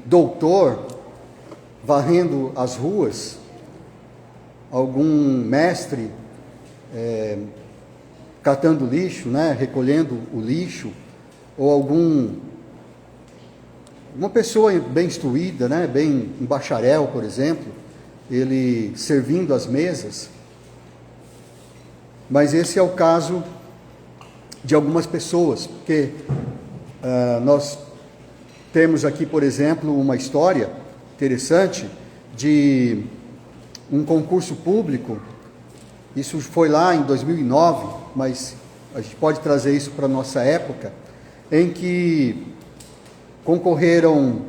doutor varrendo as ruas, algum mestre catando lixo, né, recolhendo o lixo, ou uma pessoa bem instruída, né, bem um bacharel, por exemplo, ele servindo as mesas. Mas esse é o caso de algumas pessoas, porque nós temos aqui, por exemplo, uma história interessante de um concurso público. Isso foi lá em 2009, mas a gente pode trazer isso para a nossa época, em que concorreram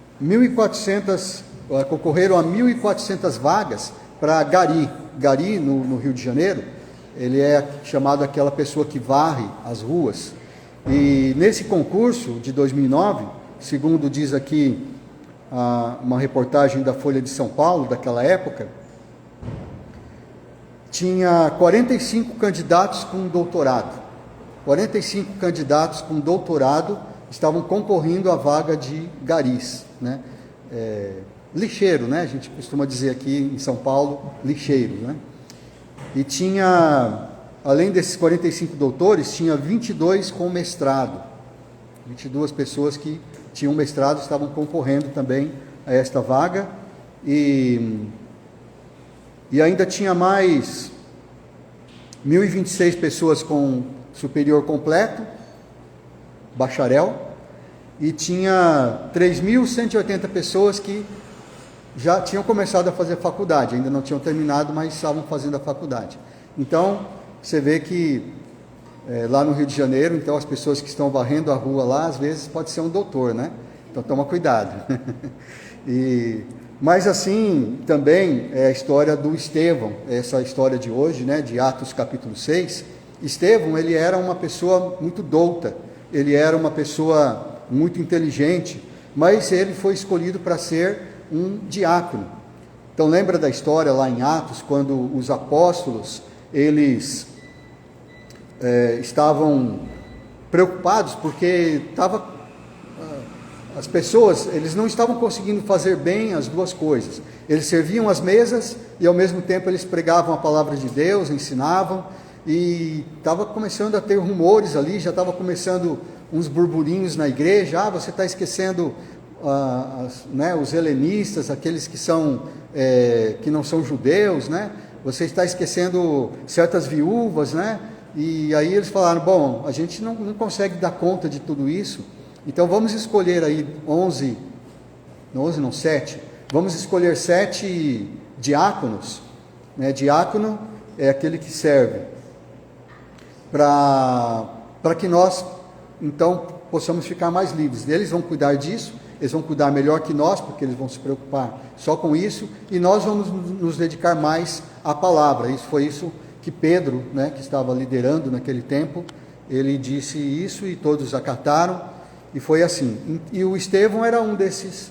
a 1.400 vagas para gari. Gari, no Rio de Janeiro, ele é chamado aquela pessoa que varre as ruas. E nesse concurso de 2009, segundo diz aqui uma reportagem da Folha de São Paulo, daquela época, tinha 45 candidatos com doutorado. 45 candidatos com doutorado estavam concorrendo à vaga de garis, né? Lixeiro, né? A gente costuma dizer aqui em São Paulo, lixeiro, né? E tinha, além desses 45 doutores, tinha 22 com mestrado. 22 pessoas que tinham mestrado estavam concorrendo também a esta vaga. E ainda tinha mais 1.026 pessoas com superior completo, bacharel, e tinha 3.180 pessoas que já tinham começado a fazer faculdade, ainda não tinham terminado, mas estavam fazendo a faculdade. Então, você vê que lá no Rio de Janeiro, então as pessoas que estão varrendo a rua lá, às vezes pode ser um doutor, né? Então toma cuidado. Mas assim, também é a história do Estevão, essa história de hoje, né, de Atos capítulo 6. Estevão, ele era uma pessoa muito douta, ele era uma pessoa muito inteligente, mas ele foi escolhido para ser um diácono. Então lembra da história lá em Atos, quando os apóstolos, eles estavam preocupados, porque as pessoas, eles não estavam conseguindo fazer bem as duas coisas. Eles serviam as mesas e ao mesmo tempo eles pregavam a palavra de Deus, ensinavam, e estava começando a ter rumores ali, já estava começando uns burburinhos na igreja. Você está esquecendo os helenistas, aqueles que não são judeus, né? Você está esquecendo certas viúvas, né? E aí eles falaram, bom, a gente não consegue dar conta de tudo isso, então vamos escolher aí 7, vamos escolher 7 diáconos, né? Diácono é aquele que serve para que nós, então, possamos ficar mais livres. Eles vão cuidar disso, eles vão cuidar melhor que nós, porque eles vão se preocupar só com isso, e nós vamos nos dedicar mais à palavra. Isso foi isso que Pedro, né, que estava liderando naquele tempo, ele disse isso e todos acataram, e foi assim. E o Estevão era um desses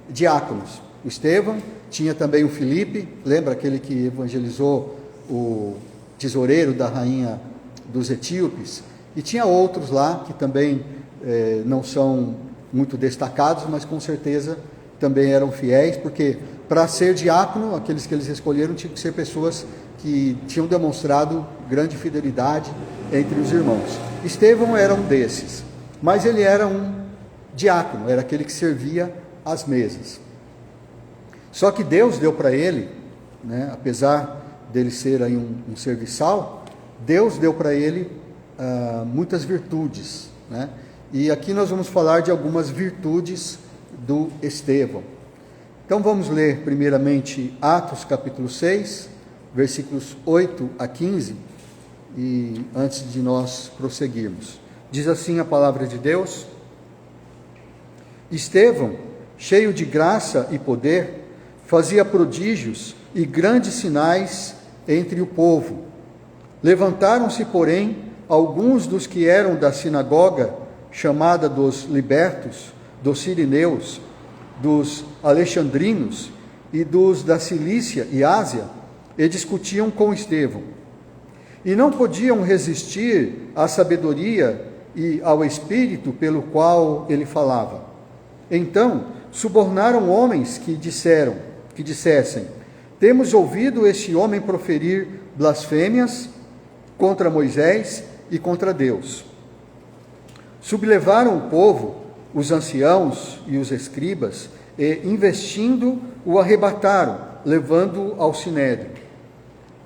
diáconos. O Estevão tinha também o Filipe, lembra aquele que evangelizou o tesoureiro da rainha dos etíopes? E tinha outros lá que também não são muito destacados, mas com certeza também eram fiéis, porque para ser diácono, aqueles que eles escolheram tinham que ser pessoas que tinham demonstrado grande fidelidade entre os irmãos. Estevão era um desses, mas ele era um diácono, era aquele que servia as mesas. Só que Deus deu para ele, né, apesar dele ser aí um serviçal, Deus deu para ele muitas virtudes, né? E aqui nós vamos falar de algumas virtudes do Estevão. Então vamos ler primeiramente Atos capítulo 6, versículos 8 a 15, e antes de nós prosseguirmos. Diz assim a palavra de Deus: Estevão, cheio de graça e poder, fazia prodígios e grandes sinais entre o povo. Levantaram-se, porém, alguns dos que eram da sinagoga, chamada dos libertos, dos sirineus, dos alexandrinos e dos da Cilícia e Ásia, e discutiam com Estevão. E não podiam resistir à sabedoria e ao espírito pelo qual ele falava. Então subornaram homens que dissessem: temos ouvido este homem proferir blasfêmias contra Moisés e contra Deus. Sublevaram o povo, os anciãos e os escribas, e, investindo, o arrebataram, levando-o ao sinédrio.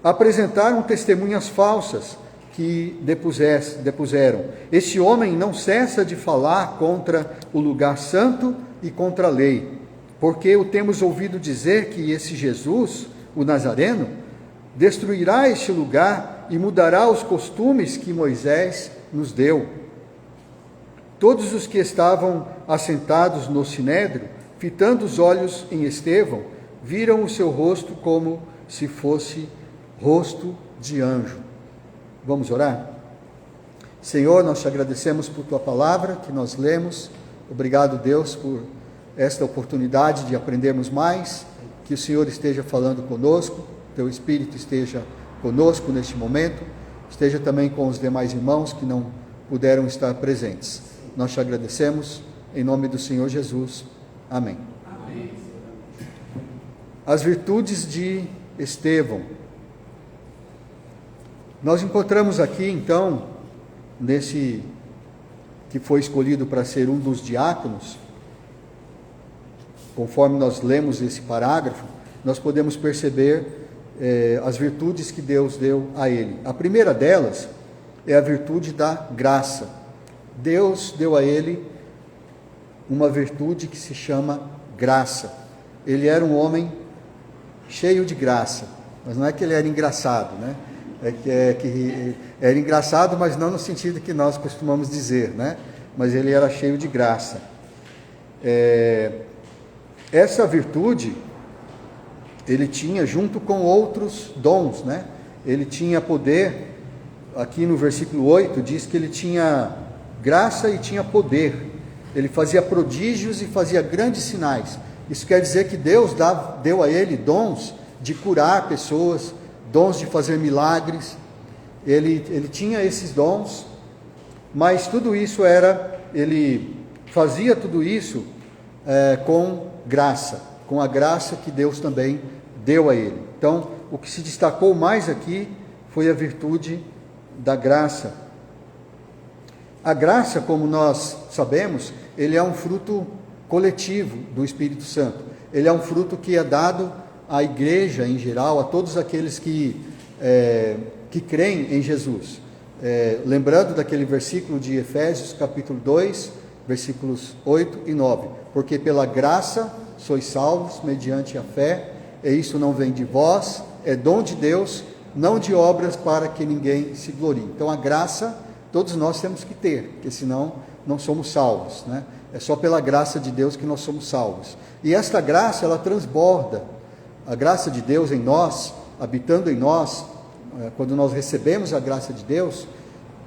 Apresentaram testemunhas falsas que depuseram: este homem não cessa de falar contra o lugar santo e contra a lei, porque o temos ouvido dizer que esse Jesus, o Nazareno, destruirá este lugar e mudará os costumes que Moisés nos deu. Todos os que estavam assentados no sinédrio, fitando os olhos em Estevão, viram o seu rosto como se fosse rosto de anjo. Vamos orar? Senhor, nós te agradecemos por tua palavra que nós lemos. Obrigado, Deus, por esta oportunidade de aprendermos mais. Que o Senhor esteja falando conosco, teu Espírito esteja conosco neste momento, esteja também com os demais irmãos que não puderam estar presentes. Nós te agradecemos, em nome do Senhor Jesus. Amém. Amém. As virtudes de Estevão. Nós encontramos aqui, então, nesse que foi escolhido para ser um dos diáconos, conforme nós lemos esse parágrafo, nós podemos perceber as virtudes que Deus deu a ele. A primeira delas é a virtude da graça. Deus deu a ele uma virtude que se chama graça. Ele era um homem cheio de graça, mas não é que ele era engraçado, né? É que era engraçado, mas não no sentido que nós costumamos dizer, né? Mas ele era cheio de graça. Essa virtude ele tinha junto com outros dons, né? Ele tinha poder. Aqui no versículo 8 diz que ele tinha graça e tinha poder. Ele fazia prodígios e fazia grandes sinais. Isso quer dizer que Deus deu a ele dons de curar pessoas, dons de fazer milagres. Ele tinha esses dons, mas tudo isso ele fazia tudo isso com graça, com a graça que Deus também deu a ele. Então, o que se destacou mais aqui foi a virtude da graça. A graça, como nós sabemos, ele é um fruto coletivo do Espírito Santo. Ele é um fruto que é dado à igreja em geral, a todos aqueles que creem em Jesus. Lembrando daquele versículo de Efésios, capítulo 2, versículos 8 e 9. Porque pela graça sois salvos mediante a fé, e isso não vem de vós, é dom de Deus, não de obras para que ninguém se glorie. Então a graça todos nós temos que ter, porque senão não somos salvos, né? É só pela graça de Deus que nós somos salvos. E esta graça, ela transborda. A graça de Deus em nós, habitando em nós, quando nós recebemos a graça de Deus,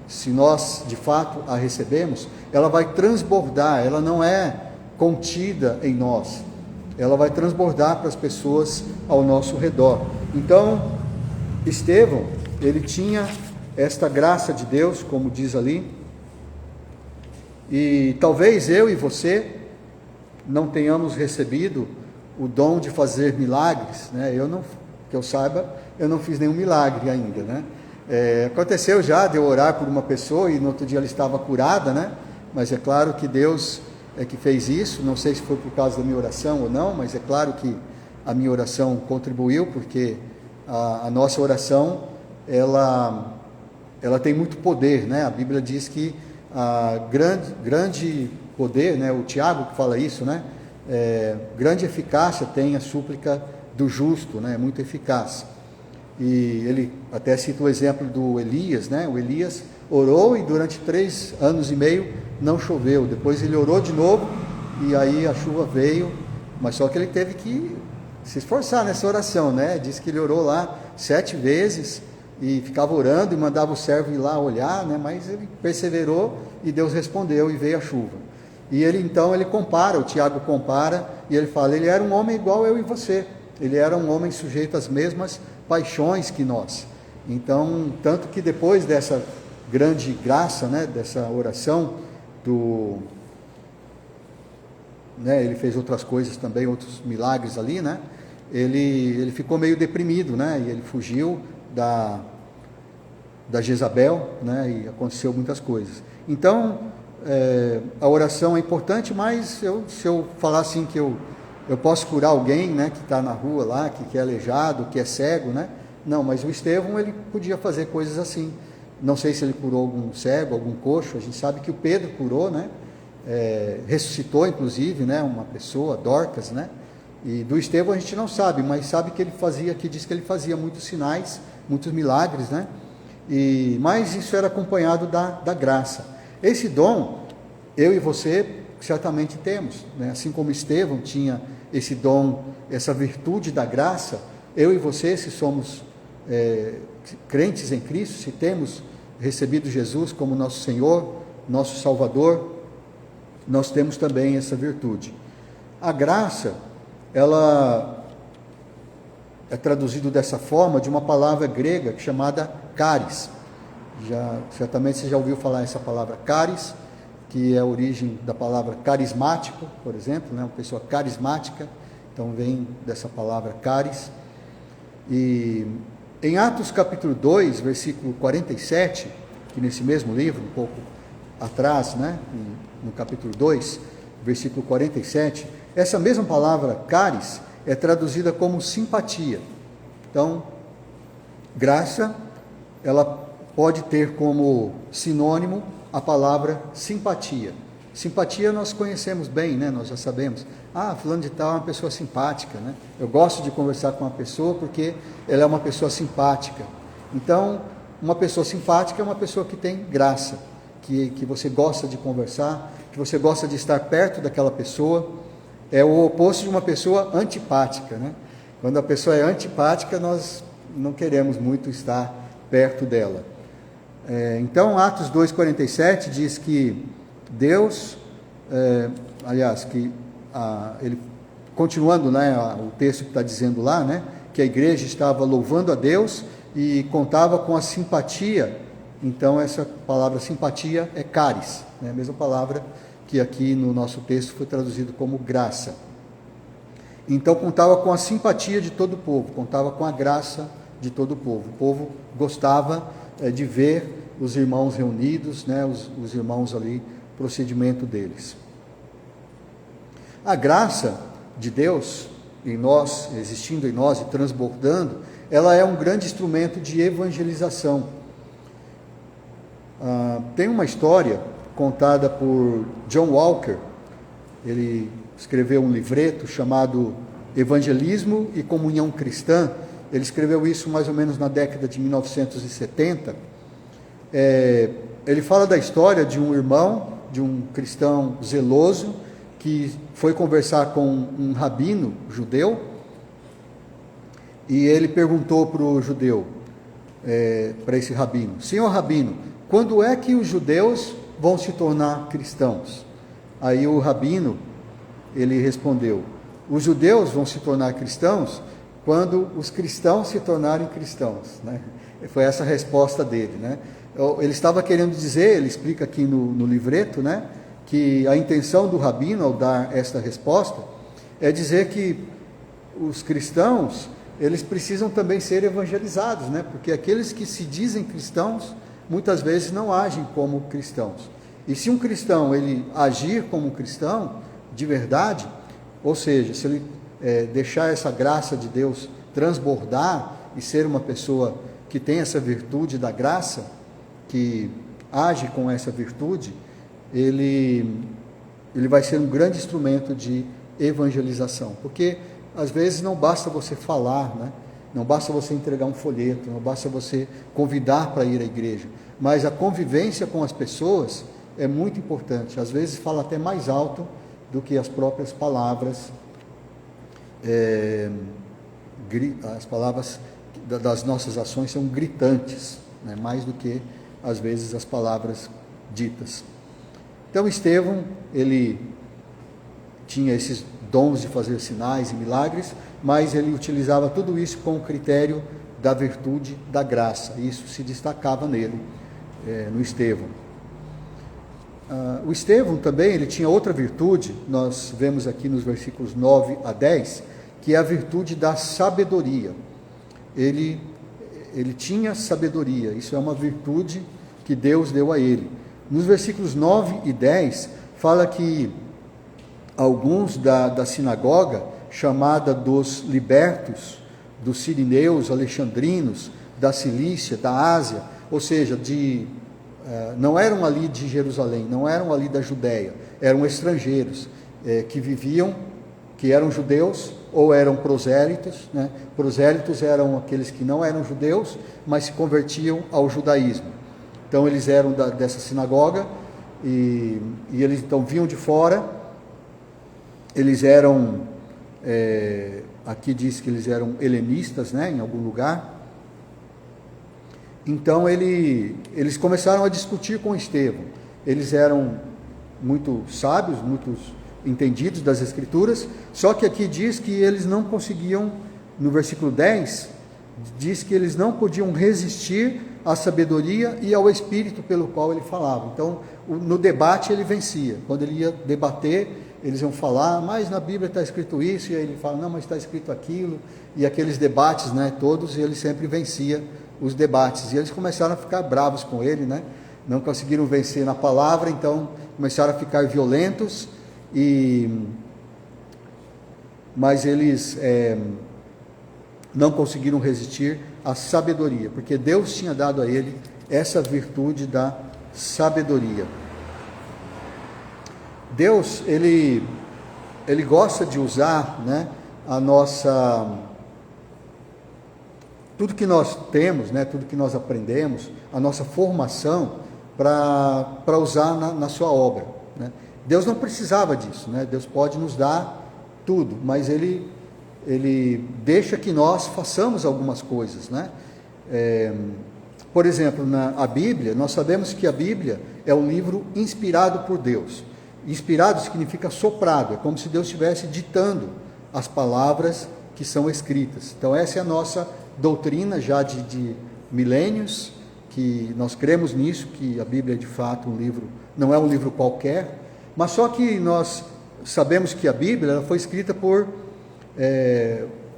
se nós de fato a recebemos, ela vai transbordar, ela não é contida em nós, ela vai transbordar para as pessoas ao nosso redor. Então, Estevão, ele tinha esta graça de Deus, como diz ali, e talvez eu e você não tenhamos recebido o dom de fazer milagres, né? Que eu saiba, eu não fiz nenhum milagre ainda, né? Aconteceu já de eu orar por uma pessoa e no outro dia ela estava curada, né? Mas é claro que Deus é que fez isso. Não sei se foi por causa da minha oração ou não, mas é claro que a minha oração contribuiu, porque a nossa oração ela tem muito poder, né? A Bíblia diz que grande poder, né? O Tiago que fala isso, né? Grande eficácia tem a súplica do justo, né? É muito eficaz. E ele até cita o exemplo do Elias, né? O Elias orou e durante 3 anos e meio não choveu. Depois ele orou de novo e aí a chuva veio, mas só que ele teve que se esforçar nessa oração, né? Diz que ele orou lá 7 vezes e ficava orando e mandava o servo ir lá olhar, né? Mas ele perseverou e Deus respondeu e veio a chuva. E ele então, o Tiago compara e ele fala, ele era um homem igual eu e você. Ele era um homem sujeito às mesmas paixões que nós. Então, tanto que depois dessa grande graça, né, dessa oração né, ele fez outras coisas também, outros milagres ali, né, ele ficou meio deprimido, né, e ele fugiu da Jezabel, né, e aconteceu muitas coisas. Então, a oração é importante, mas se eu falar assim que eu posso curar alguém, né, que está na rua lá, que é aleijado, que é cego, né, não, mas o Estevão, ele podia fazer coisas assim. Não sei se ele curou algum cego, algum coxo, a gente sabe que o Pedro curou, né, ressuscitou inclusive, né, uma pessoa, Dorcas, né, e do Estevão a gente não sabe, mas sabe que ele fazia, que diz que ele fazia muitos sinais, muitos milagres, né, mas isso era acompanhado da graça. Esse dom, eu e você certamente temos, né, assim como Estevão tinha esse dom, essa virtude da graça, eu e você, se somos crentes em Cristo, se temos recebido Jesus como nosso Senhor, nosso Salvador, nós temos também essa virtude. A graça, ela é traduzida dessa forma de uma palavra grega chamada charis. Certamente você já ouviu falar essa palavra charis, que é a origem da palavra carismático, por exemplo, né? Uma pessoa carismática, então vem dessa palavra charis. E em Atos capítulo 2, versículo 47, que nesse mesmo livro, um pouco atrás, né, no capítulo 2, versículo 47, essa mesma palavra charis é traduzida como simpatia. Então, graça, ela pode ter como sinônimo a palavra simpatia. Simpatia nós conhecemos bem, né? Nós já sabemos. Fulano de tal é uma pessoa simpática, né? Eu gosto de conversar com uma pessoa porque ela é uma pessoa simpática. Então, uma pessoa simpática é uma pessoa que tem graça, que você gosta de conversar, que você gosta de estar perto daquela pessoa. É o oposto de uma pessoa antipática, né? Quando a pessoa é antipática, nós não queremos muito estar perto dela. Então, Atos 2,47 diz que Deus, ele, continuando, né, o texto que está dizendo lá, né, que a igreja estava louvando a Deus e contava com a simpatia. Então, essa palavra simpatia é charis, né, a mesma palavra que aqui no nosso texto foi traduzido como graça. Então, contava com a simpatia de todo o povo, contava com a graça de todo o povo. O povo gostava de ver os irmãos reunidos, né, os irmãos ali, procedimento deles. A graça de Deus em nós, existindo em nós e transbordando, ela é um grande instrumento de evangelização. Tem uma história contada por John Walker. Ele escreveu um livreto chamado Evangelismo e Comunhão Cristã. Ele escreveu isso mais ou menos na década de 1970. Ele fala da história de um irmão, de um cristão zeloso, que foi conversar com um rabino judeu, e ele perguntou para o judeu, para esse rabino: Senhor rabino, quando é que os judeus vão se tornar cristãos? Aí o rabino, ele respondeu: os judeus vão se tornar cristãos quando os cristãos se tornarem cristãos, né? Foi essa a resposta dele, né? Ele estava querendo dizer, ele explica aqui no livreto, né, que a intenção do rabino ao dar esta resposta é dizer que os cristãos, eles precisam também ser evangelizados, né? Porque aqueles que se dizem cristãos, muitas vezes não agem como cristãos. E se um cristão, ele agir como cristão, de verdade, ou seja, se ele deixar essa graça de Deus transbordar e ser uma pessoa que tem essa virtude da graça, que age com essa virtude, ele vai ser um grande instrumento de evangelização, porque às vezes não basta você falar, né? Não basta você entregar um folheto, não basta você convidar para ir à igreja, mas a convivência com as pessoas é muito importante. Às vezes fala até mais alto do que as próprias palavras, as palavras das nossas ações são gritantes, né? Mais do que às vezes as palavras ditas. Então Estevão, ele tinha esses dons de fazer sinais e milagres, mas ele utilizava tudo isso com o critério da virtude da graça. Isso se destacava nele, no Estevão. O Estevão também, ele tinha outra virtude, nós vemos aqui nos versículos 9 a 10, que é a virtude da sabedoria. Ele tinha sabedoria, isso é uma virtude que Deus deu a ele. Nos versículos 9 e 10, fala que alguns da sinagoga, chamada dos libertos, dos sirineus, alexandrinos, da Cilícia, da Ásia, ou seja, não eram ali de Jerusalém, não eram ali da Judéia, eram estrangeiros que viviam, que eram judeus ou eram prosélitos, né? Prosélitos eram aqueles que não eram judeus, mas se convertiam ao judaísmo. Então eles eram dessa sinagoga e eles então vinham de fora, eles eram, aqui diz que eles eram helenistas, né, em algum lugar. Então eles começaram a discutir com Estevão. Eles eram muito sábios, muito entendidos das Escrituras, só que aqui diz que eles não conseguiam, no versículo 10, diz que eles não podiam resistir à sabedoria e ao Espírito pelo qual ele falava. Então, no debate ele vencia. Quando ele ia debater, eles iam falar, mas na Bíblia está escrito isso, e aí ele fala, não, mas está escrito aquilo, e aqueles debates, né, todos, e ele sempre vencia os debates, e eles começaram a ficar bravos com ele, né? Não conseguiram vencer na palavra, então começaram a ficar violentos, mas eles não conseguiram resistir à sabedoria, porque Deus tinha dado a ele essa virtude da sabedoria. Deus, ele gosta de usar, né, tudo que nós temos, né, tudo que nós aprendemos, a nossa formação, para usar na sua obra, né? Deus não precisava disso, né? Deus pode nos dar tudo, mas Ele deixa que nós façamos algumas coisas, né? Por exemplo, a Bíblia, nós sabemos que a Bíblia é um livro inspirado por Deus. Inspirado significa soprado, é como se Deus estivesse ditando as palavras que são escritas. Então essa é a nossa doutrina já de milênios, que nós cremos nisso, que a Bíblia é de fato um livro, não é um livro qualquer, mas só que nós sabemos que a Bíblia ela foi escrita por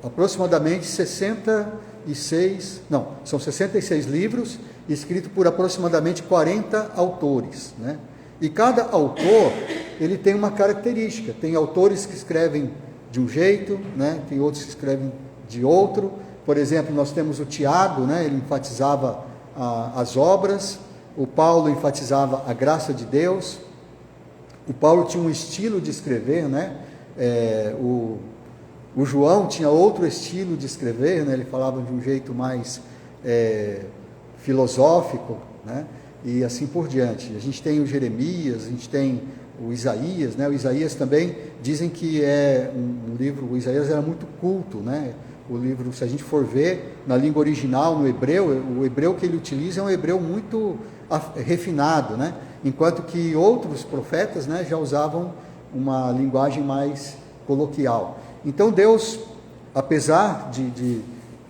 aproximadamente 66 livros, escritos por aproximadamente 40 autores, né? E cada autor, ele tem uma característica. Tem autores que escrevem de um jeito, né? Tem outros que escrevem de outro. Por exemplo, nós temos o Tiago, né? Ele enfatizava as obras. O Paulo enfatizava a graça de Deus. O Paulo tinha um estilo de escrever, né? O João tinha outro estilo de escrever, né? Ele falava de um jeito mais filosófico, né? E assim por diante. A gente tem o Jeremias, a gente tem o Isaías, né? O Isaías também, dizem que é um livro, o Isaías era muito culto, né? O livro, se a gente for ver, na língua original, no hebreu, o hebreu que ele utiliza é um hebreu muito refinado, né? Enquanto que outros profetas, né, já usavam uma linguagem mais coloquial. Então Deus, apesar de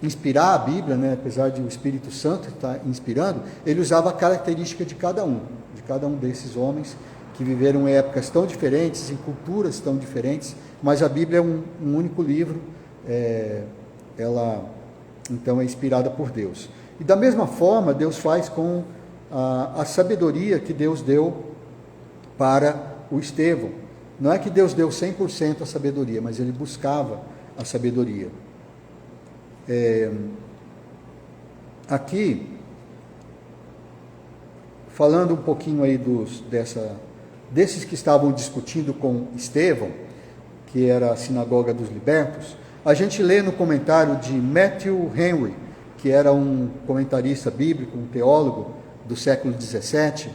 inspirar a Bíblia, né, apesar de o Espírito Santo estar inspirando, ele usava a característica de cada um desses homens que viveram em épocas tão diferentes, em culturas tão diferentes, mas a Bíblia é um único livro, ela então é inspirada por Deus. E da mesma forma, Deus faz com a sabedoria que Deus deu para o Estevão. Não é que Deus deu 100% a sabedoria, mas ele buscava a sabedoria. Aqui, falando um pouquinho aí desses que estavam discutindo com Estevão, que era a sinagoga dos libertos, a gente lê no comentário de Matthew Henry, que era um comentarista bíblico, um teólogo do século 17,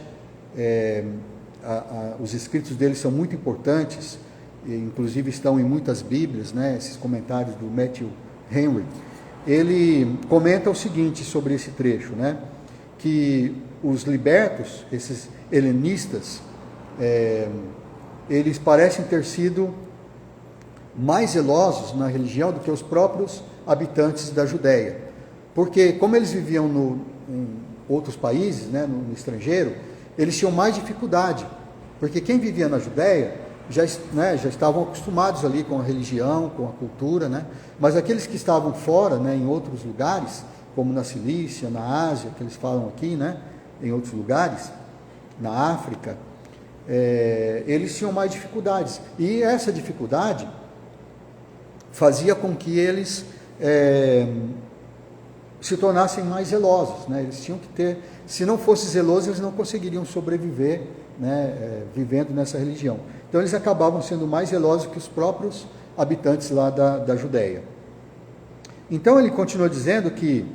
os escritos dele são muito importantes, inclusive estão em muitas Bíblias, né, esses comentários do Matthew Henry. Ele comenta o seguinte sobre esse trecho, né, que os libertos, esses helenistas, eles parecem ter sido mais zelosos na religião do que os próprios habitantes da Judéia, porque como eles viviam em outros países, né, no estrangeiro, eles tinham mais dificuldade Porque quem vivia na Judéia já estavam acostumados ali com a religião, com a cultura, né? Mas aqueles que estavam fora, né, em outros lugares, como na Cilícia, na Ásia, que eles falam aqui, né, em outros lugares, na África, eles tinham mais dificuldades. E essa dificuldade fazia com que eles se tornassem mais zelosos, né? Eles tinham que ter, se não fossem zelosos, eles não conseguiriam sobreviver, né, vivendo nessa religião. Então eles acabavam sendo mais zelosos que os próprios habitantes lá da Judéia. Então ele continua dizendo que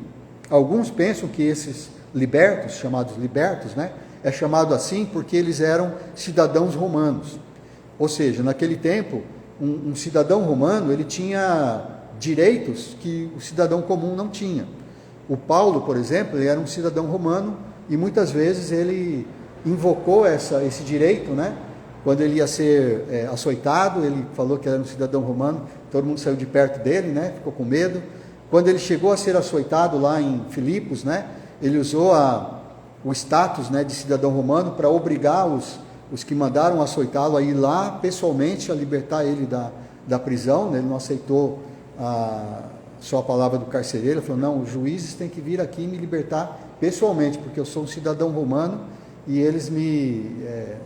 alguns pensam que esses libertos, chamados libertos, né, é chamado assim porque eles eram cidadãos romanos. Ou seja, naquele tempo, um cidadão romano, ele tinha direitos que o cidadão comum não tinha. O Paulo, por exemplo, ele era um cidadão romano e muitas vezes ele invocou esse direito, né? Quando ele ia ser açoitado, ele falou que era um cidadão romano, todo mundo saiu de perto dele, né? Ficou com medo. Quando ele chegou a ser açoitado lá em Filipos, né? Ele usou o status, né, de cidadão romano para obrigar os que mandaram açoitá-lo a ir lá pessoalmente a libertar ele da prisão, né? Ele não aceitou só a palavra do carcereiro, ele falou, não, os juízes têm que vir aqui e me libertar pessoalmente, porque eu sou um cidadão romano e eles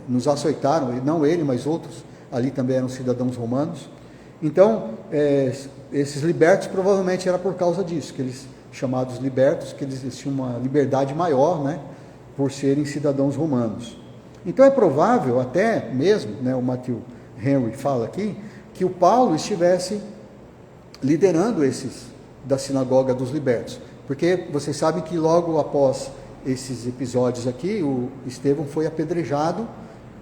nos açoitaram, não ele, mas outros ali também eram cidadãos romanos. Então, esses libertos provavelmente era por causa disso, que eles, chamados libertos, que eles tinham uma liberdade maior, né, por serem cidadãos romanos. Então é provável até mesmo, né, o Matthew Henry fala aqui, que o Paulo estivesse liderando esses da sinagoga dos libertos, porque vocês sabem que logo após esses episódios aqui, o Estevão foi apedrejado,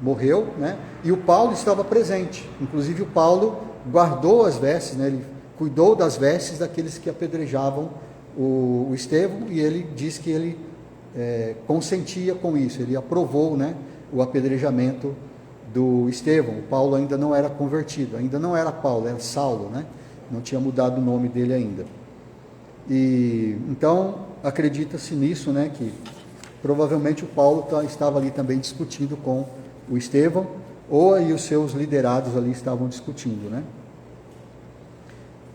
morreu, né? E o Paulo estava presente. Inclusive o Paulo guardou as vestes, né? Ele cuidou das vestes daqueles que apedrejavam o Estevão, e ele diz que ele consentia com isso, ele aprovou, né, o apedrejamento do Estevão. O Paulo ainda não era convertido, ainda não era Paulo, era Saulo, né? Não tinha mudado o nome dele ainda. E então acredita-se nisso, né, que provavelmente o Paulo estava ali também discutindo com o Estevão, ou aí os seus liderados ali estavam discutindo, né?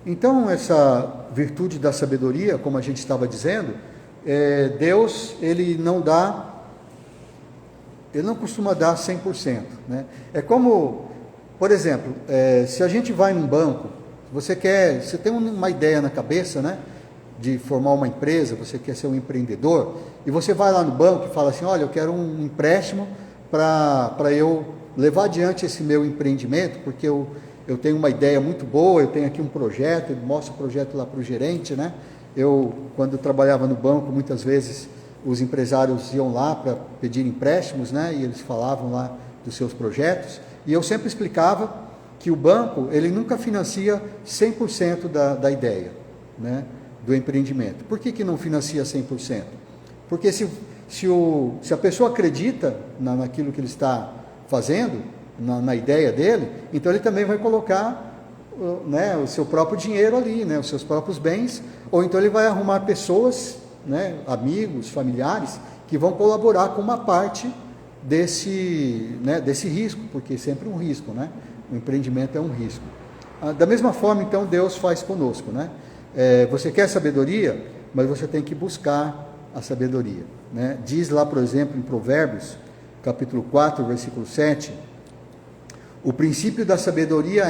Então essa virtude da sabedoria, como a gente estava dizendo, Deus, ele não costuma dar 100%, né? É como, por exemplo, se a gente vai num banco, você tem uma ideia na cabeça, né, de formar uma empresa, você quer ser um empreendedor, e você vai lá no banco e fala assim, olha, eu quero um empréstimo para eu levar adiante esse meu empreendimento, porque eu tenho uma ideia muito boa, eu tenho aqui um projeto, ele mostra o projeto lá para o gerente, né? Quando eu trabalhava no banco, muitas vezes os empresários iam lá para pedir empréstimos, né? E eles falavam lá dos seus projetos, e eu sempre explicava que o banco, ele nunca financia 100% da ideia, né, do empreendimento. Por que não financia 100%? Porque se a pessoa acredita naquilo que ele está fazendo, na ideia dele, então ele também vai colocar, né, o seu próprio dinheiro ali, né, os seus próprios bens, ou então ele vai arrumar pessoas, né, amigos, familiares, que vão colaborar com uma parte desse risco, porque é sempre um risco, né? O empreendimento é um risco. Da mesma forma, então, Deus faz conosco, né? Você quer sabedoria, mas você tem que buscar a sabedoria, né? Diz lá, por exemplo, em Provérbios, capítulo 4, versículo 7, o princípio da sabedoria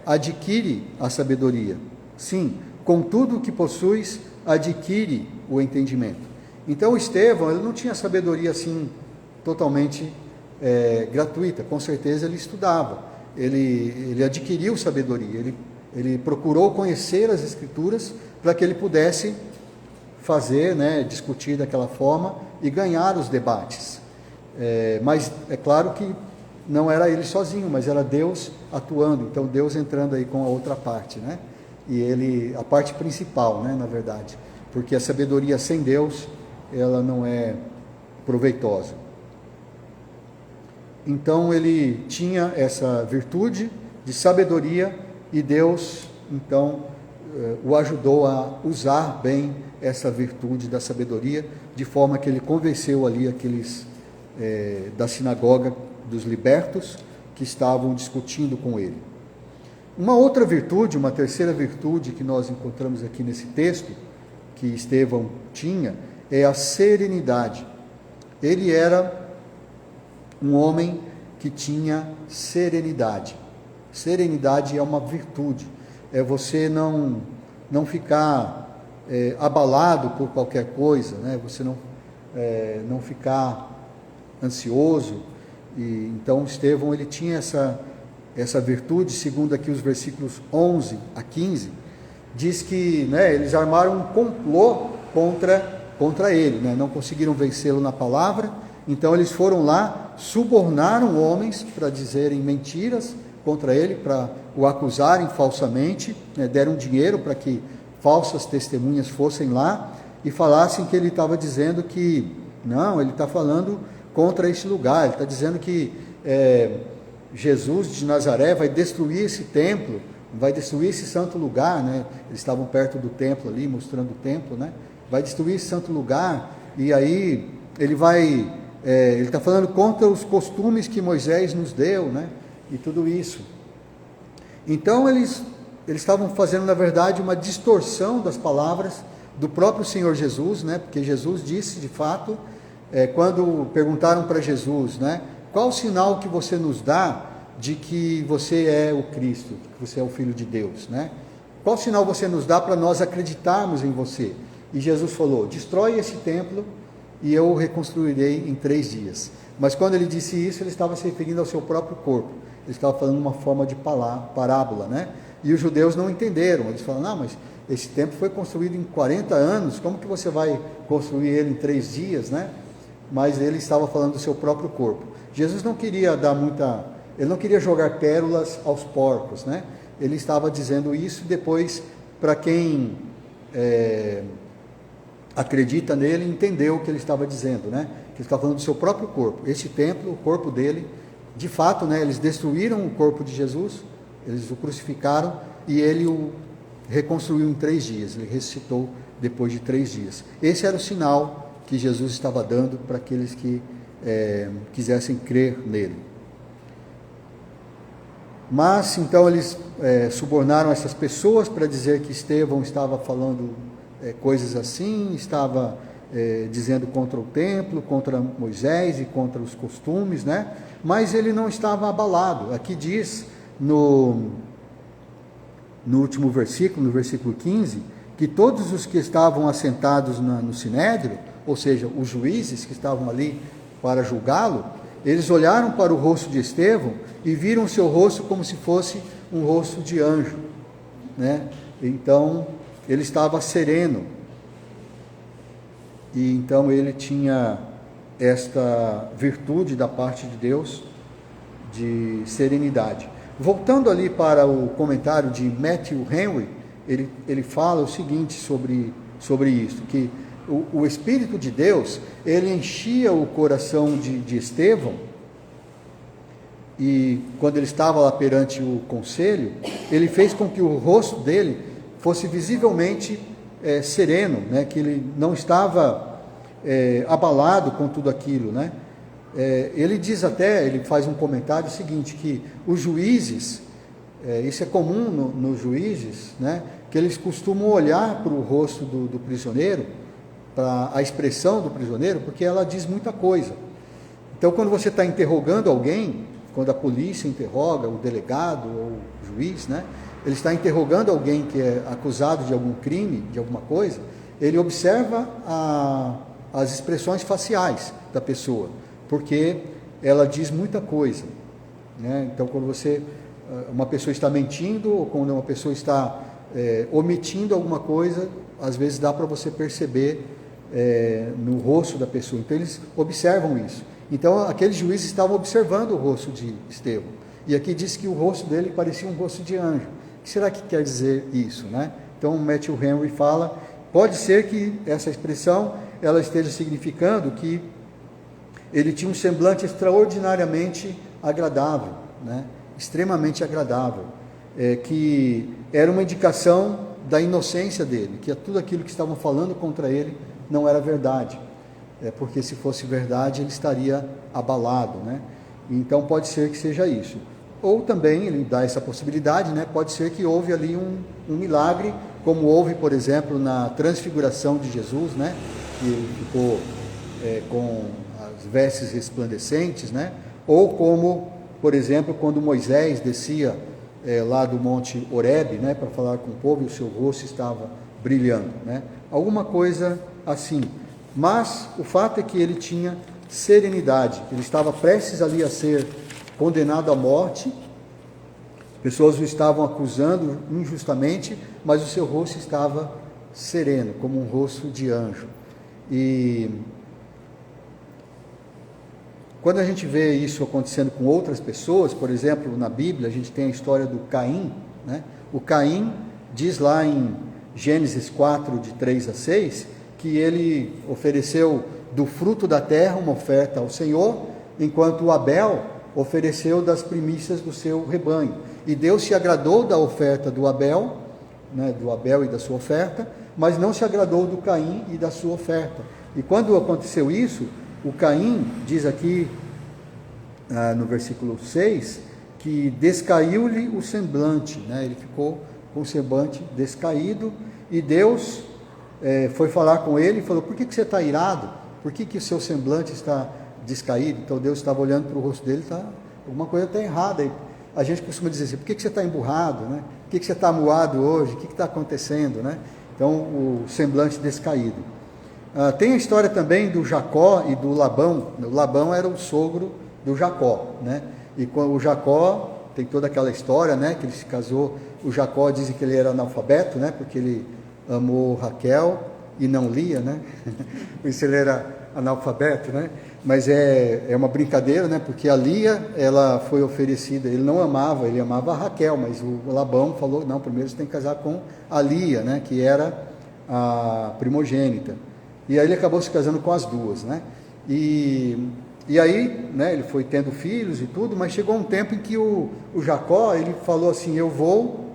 adquire a sabedoria. Sim, com tudo o que possuis, adquire o entendimento. Então, Estevão, ele não tinha sabedoria assim, totalmente gratuita, com certeza ele estudava, ele adquiriu sabedoria, ele procurou conhecer as Escrituras para que ele pudesse fazer, né, discutir daquela forma e ganhar os debates. Mas é claro que não era ele sozinho, mas era Deus atuando, então Deus entrando aí com a outra parte, né? E a parte principal, né, na verdade, porque a sabedoria sem Deus, ela não é proveitosa. Então ele tinha essa virtude de sabedoria e Deus, então, o ajudou a usar bem essa virtude da sabedoria, de forma que ele convenceu ali aqueles da sinagoga dos libertos que estavam discutindo com ele. Uma outra virtude, uma terceira virtude que nós encontramos aqui nesse texto, que Estevão tinha, é a serenidade. Ele era um homem que tinha serenidade. Serenidade é uma virtude, é você não ficar abalado por qualquer coisa, né? Você não ficar ansioso. E então Estevão, ele tinha essa virtude. Segundo aqui os versículos 11 a 15, diz que, né, eles armaram um complô contra ele, né? Não conseguiram vencê-lo na palavra, então eles foram lá, subornaram homens para dizerem mentiras contra ele, para o acusarem falsamente, né? Deram dinheiro para que falsas testemunhas fossem lá e falassem que ele estava dizendo que, não, ele está falando contra esse lugar, ele está dizendo que Jesus de Nazaré vai destruir esse templo, vai destruir esse santo lugar, né? Eles estavam perto do templo ali, mostrando o templo, né? Vai destruir esse santo lugar, e aí ele está falando contra os costumes que Moisés nos deu, né? E tudo isso. Então eles estavam fazendo, na verdade, uma distorção das palavras do próprio Senhor Jesus, né? Porque Jesus disse, de fato, quando perguntaram para Jesus, né? Qual o sinal que você nos dá de que você é o Cristo, que você é o Filho de Deus, né? Qual sinal você nos dá para nós acreditarmos em você? E Jesus falou, destrói esse templo e eu o reconstruirei em 3 dias. Mas quando ele disse isso, ele estava se referindo ao seu próprio corpo. Ele estava falando uma forma de parábola, né? E os judeus não entenderam. Eles falaram, não, mas esse templo foi construído em 40 anos, como que você vai construir ele em 3 dias, né? Mas ele estava falando do seu próprio corpo. Jesus não queria ele não queria jogar pérolas aos porcos, né? Ele estava dizendo isso depois, para quem acredita nele, entendeu o que ele estava dizendo, né? Que ele estava falando do seu próprio corpo. Esse templo, o corpo dele, de fato, né? Eles destruíram o corpo de Jesus, eles o crucificaram e ele o reconstruiu em 3 dias. Ele ressuscitou depois de 3 dias. Esse era o sinal que Jesus estava dando para aqueles que quisessem crer nele. Mas então eles subornaram essas pessoas para dizer que Estevão estava falando coisas assim, estava dizendo contra o templo, contra Moisés e contra os costumes, né? Mas ele não estava abalado. Aqui diz no último versículo, no versículo 15, que todos os que estavam assentados no sinédrio, ou seja, os juízes que estavam ali para julgá-lo, eles olharam para o rosto de Estevão e viram o seu rosto como se fosse um rosto de anjo, né? Então ele estava sereno, e então ele tinha esta virtude da parte de Deus de serenidade. Voltando ali para o comentário de Matthew Henry, ele fala o seguinte sobre isso, que o Espírito de Deus, ele enchia o coração de Estevão, e quando ele estava lá perante o conselho, ele fez com que o rosto dele fosse visivelmente sereno, né? Que ele não estava abalado com tudo aquilo, né? Ele diz até, ele faz um comentário seguinte, que os juízes, isso é comum nos juízes, né? Que eles costumam olhar para o rosto do prisioneiro, para a expressão do prisioneiro, porque ela diz muita coisa. Então, quando você está interrogando alguém, quando a polícia interroga o delegado ou o juiz, né? Ele está interrogando alguém que é acusado de algum crime, de alguma coisa, ele observa as expressões faciais da pessoa, porque ela diz muita coisa, né? Então, quando uma pessoa está mentindo, ou quando uma pessoa está omitindo alguma coisa, às vezes dá para você perceber no rosto da pessoa. Então eles observam isso. Então aqueles juízes estavam observando o rosto de Estevão, e aqui diz que o rosto dele parecia um rosto de anjo. O que será que quer dizer isso, né? Então Matthew Henry fala, pode ser que essa expressão ela esteja significando que ele tinha um semblante extraordinariamente agradável, né? Extremamente agradável, que era uma indicação da inocência dele, que tudo aquilo que estavam falando contra ele não era verdade, porque se fosse verdade ele estaria abalado, né? Então pode ser que seja isso. Ou também, ele dá essa possibilidade, né? Pode ser que houve ali um milagre, como houve, por exemplo, na transfiguração de Jesus, né? Que ele ficou com as vestes resplandecentes, né? Ou como, por exemplo, quando Moisés descia lá do Monte Horebe, né? Para falar com o povo, e o seu rosto estava brilhando, né? Alguma coisa assim. Mas o fato é que ele tinha serenidade, ele estava prestes ali a ser condenado à morte, pessoas o estavam acusando injustamente, mas o seu rosto estava sereno, como um rosto de anjo. E quando a gente vê isso acontecendo com outras pessoas, por exemplo, na Bíblia, a gente tem a história do Caim, né? O Caim diz lá em Gênesis 4, de 3 a 6, que ele ofereceu do fruto da terra uma oferta ao Senhor, enquanto o Abel ofereceu das primícias do seu rebanho. E Deus se agradou da oferta do Abel, né, do Abel e da sua oferta, mas não se agradou do Caim e da sua oferta. E quando aconteceu isso, o Caim, diz aqui no versículo 6, que descaiu-lhe o semblante, né, ele ficou com o semblante descaído, e Deus foi falar com ele e falou: por que você está irado? Por que o seu semblante está descaído? Então Deus estava olhando para o rosto dele, alguma coisa está errada. E a gente costuma dizer assim: por que você está emburrado, né? Por que você está amuado hoje? O que está acontecendo, né? Então o semblante descaído. Tem a história também do Jacó e do Labão. O Labão era o sogro do Jacó, né? E quando o Jacó, tem toda aquela história, né? Que ele se casou. O Jacó, dizem que ele era analfabeto, né? Porque ele amou Raquel e não Lia, né? Por isso ele era analfabeto, né? Mas é uma brincadeira, né? Porque a Lia, ela foi oferecida, ele não amava, ele amava a Raquel, mas o Labão falou: não, primeiro você tem que casar com a Lia, né? Que era a primogênita. E aí ele acabou se casando com as duas, né? E aí, né, ele foi tendo filhos e tudo, mas chegou um tempo em que o Jacó, ele falou assim: eu vou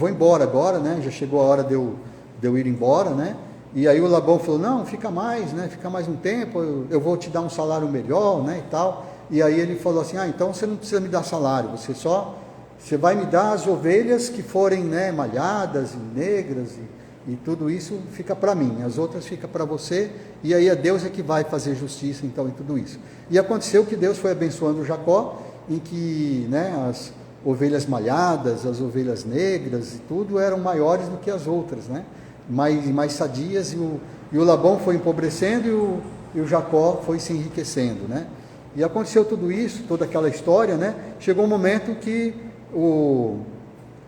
embora agora, né? Já chegou a hora de eu ir embora, né? E aí o Labão falou: não, fica mais, né? Fica mais um tempo, eu vou te dar um salário melhor, né? E tal. E aí ele falou assim: então você não precisa me dar salário, você vai me dar as ovelhas que forem, né, malhadas e negras e tudo isso fica para mim, as outras fica para você, e aí Deus é que vai fazer justiça então em tudo isso. E aconteceu que Deus foi abençoando Jacó, em que, né, as ovelhas malhadas, as ovelhas negras e tudo eram maiores do que as outras, né? Mais sadias, e o Labão foi empobrecendo e o Jacó foi se enriquecendo, né? E aconteceu tudo isso, toda aquela história, né? Chegou um momento que o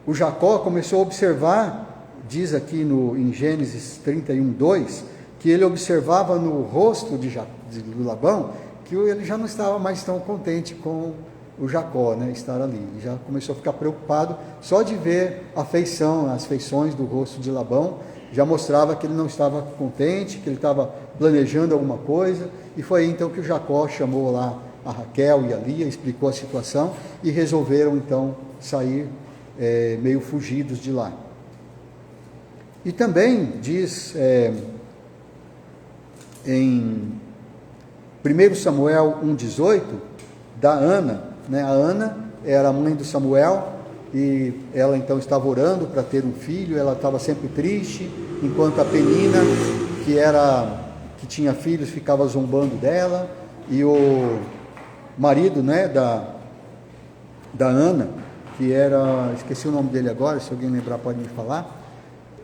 Jacó começou a observar, diz aqui em Gênesis 31, 2, que ele observava no rosto do Labão que ele já não estava mais tão contente com o Jacó, né, estar ali. Ele já começou a ficar preocupado só de ver as feições do rosto de Labão, já mostrava que ele não estava contente, que ele estava planejando alguma coisa, e foi aí então que o Jacó chamou lá a Raquel e a Lia, explicou a situação, e resolveram então sair meio fugidos de lá. E também diz em 1 Samuel 1,18, da Ana, né? A Ana era a mãe do Samuel, e ela então estava orando para ter um filho, ela estava sempre triste, enquanto a Penina, que tinha filhos, ficava zombando dela, e o marido, né, da Ana, que era, esqueci o nome dele agora, se alguém lembrar pode me falar,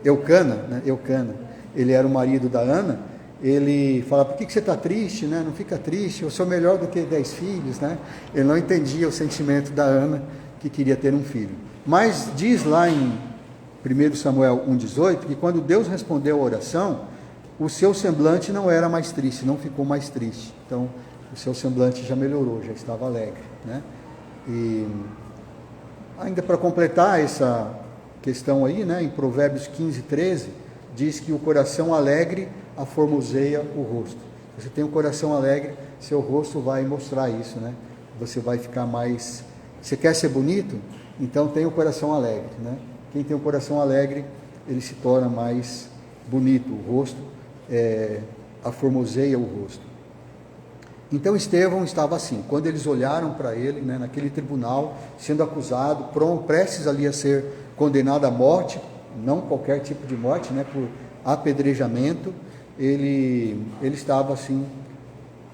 Eucana, né? Eucana, ele era o marido da Ana. Ele fala: por que você está triste, né? Não fica triste, eu sou melhor do que 10 filhos, né? Ele não entendia o sentimento da Ana, que queria ter um filho. Mas diz lá em 1 Samuel 1,18, que quando Deus respondeu a oração, o seu semblante não era mais triste, não ficou mais triste. Então, o seu semblante já melhorou, já estava alegre, né? E ainda para completar essa questão aí, né, em Provérbios 15, 13, diz que o coração alegre aformoseia o rosto. Você tem um coração alegre, seu rosto vai mostrar isso, né? Você vai ficar mais... Você quer ser bonito? Então tenha o coração alegre, né? Quem tem o coração alegre, ele se torna mais bonito, o rosto aformoseia o rosto. Então Estevão estava assim, quando eles olharam para ele, né, naquele tribunal, sendo acusado, prestes ali a ser condenado à morte, não qualquer tipo de morte, né, por apedrejamento, ele estava assim,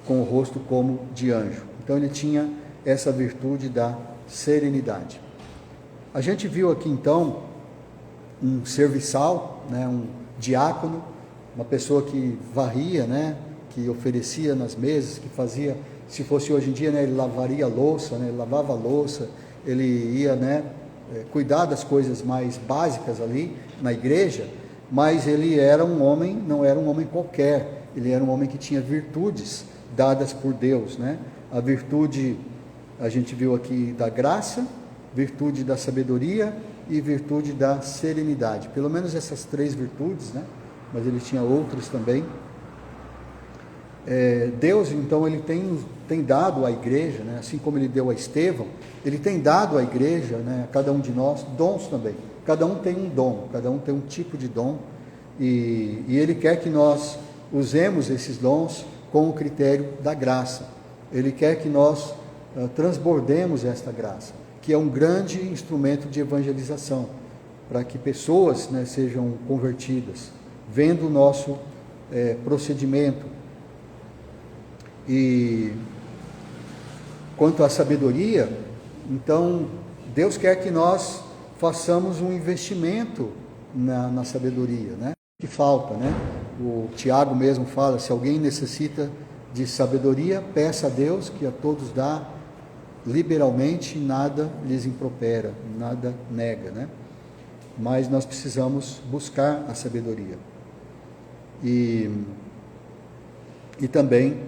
com o rosto como de anjo. Então ele tinha essa virtude da serenidade. A gente viu aqui então um serviçal, né, um diácono, uma pessoa que varria, né, que oferecia nas mesas, que fazia, se fosse hoje em dia, né, ele lavaria a louça, né, ele lavava a louça, ele ia, né, cuidar das coisas mais básicas ali na igreja, mas ele era um homem, não era um homem qualquer, ele era um homem que tinha virtudes dadas por Deus, né? A virtude, a gente viu aqui, da graça, virtude da sabedoria e virtude da serenidade. Pelo menos essas 3 virtudes, né? Mas ele tinha outras também. Deus, então, ele tem dado à igreja, né? Assim como ele deu a Estevão, ele tem dado à igreja, né, a cada um de nós, dons também. Cada um tem um dom, cada um tem um tipo de dom, e ele quer que nós usemos esses dons com o critério da graça. Ele quer que nós transbordemos esta graça, que é um grande instrumento de evangelização, para que pessoas, né, sejam convertidas, vendo o nosso procedimento. E quanto à sabedoria, então, Deus quer que nós façamos um investimento na sabedoria, né? Que falta, né? O Tiago mesmo fala, se alguém necessita de sabedoria, peça a Deus, que a todos dá liberalmente, nada lhes impropera, nada nega, né? Mas nós precisamos buscar a sabedoria. E também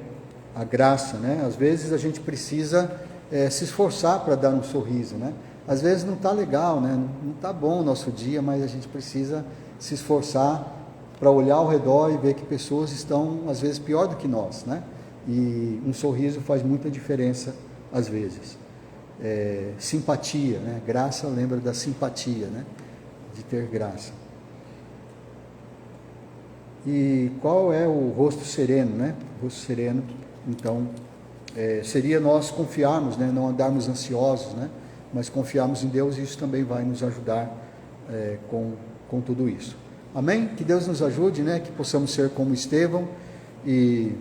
a graça, né? Às vezes a gente precisa se esforçar para dar um sorriso, né? Às vezes não está legal, né? Não está bom o nosso dia, mas a gente precisa se esforçar para olhar ao redor e ver que pessoas estão, às vezes, pior do que nós, né? E um sorriso faz muita diferença, às vezes. Simpatia, né? Graça lembra da simpatia, né? De ter graça. E qual é o rosto sereno, né? O rosto sereno, então, seria nós confiarmos, né? Não andarmos ansiosos, né? Mas confiarmos em Deus, e isso também vai nos ajudar com tudo isso. Amém? Que Deus nos ajude, né? Que possamos ser como Estevão, e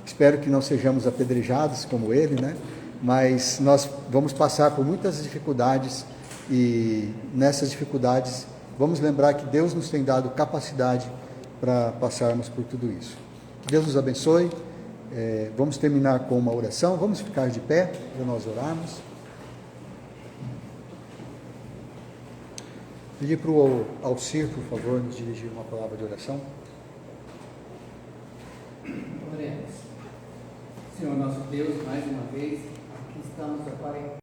espero que não sejamos apedrejados como ele, né? Mas nós vamos passar por muitas dificuldades, e nessas dificuldades vamos lembrar que Deus nos tem dado capacidade para passarmos por tudo isso. Que Deus nos abençoe. Vamos terminar com uma oração. Vamos ficar de pé para nós orarmos. Pedir para o Alcir, por favor, nos dirigir uma palavra de oração. Oremos. Senhor nosso Deus, mais uma vez, aqui estamos, ó Pai,